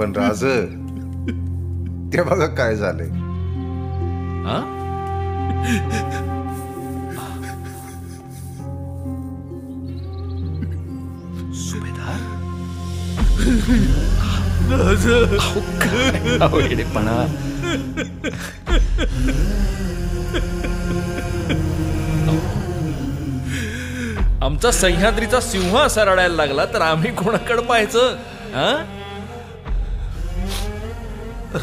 पण राज, ते बघा काय झालंय. हा? सुभेदार वेडेपणा. आमचा सह्याद्रीचा सिंह असा रडायला लागला तर आम्ही कोणाकडे पाहायचं?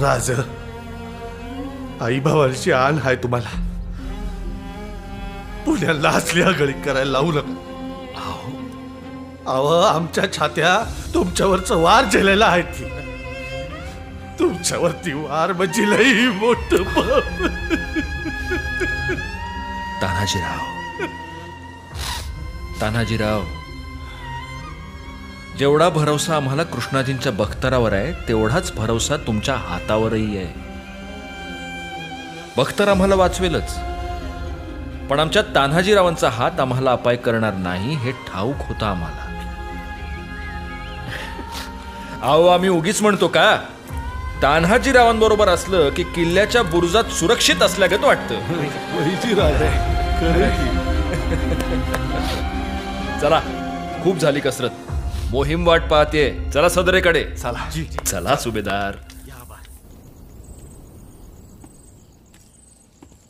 राज, आई भावाची आण आहे तुम्हाला. पुण्याला असली आगळी करायला लावू नका. अहो, आमच्या छात्या तुमच्यावरचं वार झेलेला आहे. ती तुमच्यावरती वार म्हणजे लई मोठं पाप. तानाजीराव, जेवढा भरोसा आम्हाला कृष्णाजींच्या बख्तरावर आहे तेवढाच भरोसा तुमच्या हातावरही आहे. बख्तर आम्हाला वाचवेलच, पण आमच्या तान्हाजीरावांचा हात आम्हाला अपाय करणार नाही हे ठाऊक होतं आम्हाला. अहो, आम्ही उगीच म्हणतो का? तान्हाजीरावांबरोबर असलं की किल्ल्याच्या बुरुजात सुरक्षित असल्यागत वाटतं. चला, खूप झाली कसरत. मोहीम वाट पाहते. चला सदरेकडे. चला सुभेदार.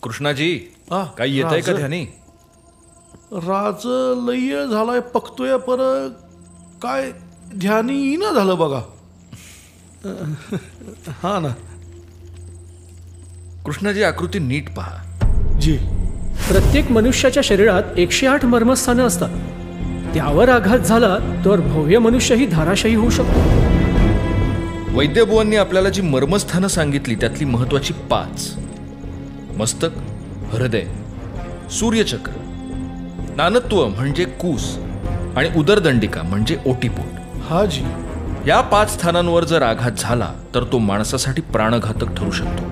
कृष्णाजी, काही येत आहे का ध्यानी? राज लय झालाय, पकतोय, पर काय ध्यानी येईना झालं बघा. हा ना कृष्णाजी, आकृती नीट पहा. जी. प्रत्येक मनुष्याच्या शरीरात 108 मर्मस्थानं असतात. त्यावर आघात झाला तर भव्य मनुष्यही धाराशायी होऊ शकतो. वैद्यबुवांनी आपल्याला जी मर्मस्थानं सांगितली त्यातली महत्वाची 5: मस्तक, हृदय, सूर्यचक्र, नानत्व म्हणजे कूस आणि उदरदंडिका म्हणजे ओटीपोट. हा जी. या 5 स्थानांवर जर आघात झाला तर तो माणसासाठी प्राणघातक ठरू शकतो.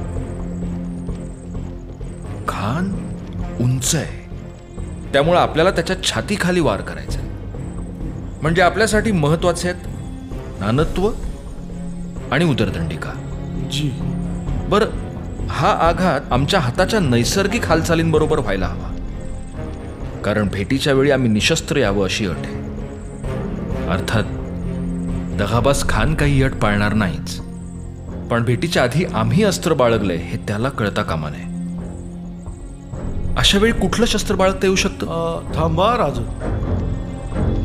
खान उंच आहे, त्यामुळे आपल्याला त्याच्या छातीखाली वार करायचा. म्हणजे आपल्यासाठी महत्वाचे आहेत नानत्व आणि उदरदंडिका. जी. बर, हा आघात आमच्या हाताच्या नैसर्गिक हालचालींबरोबर व्हायला हवा, कारण भेटीच्या वेळी आम्ही निशस्त्र यावं अशी अट आहे. अर्थात दगाबाज खान काही अट पाळणार नाहीच, पण भेटीच्या आधी आम्ही अस्त्र बाळगलंय हे त्याला कळता कामा नये. अशा वेळी कुठलं शस्त्र बाळगता येऊ शकतं? थांबा राज,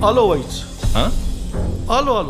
आलो वाईच. हा, आलो.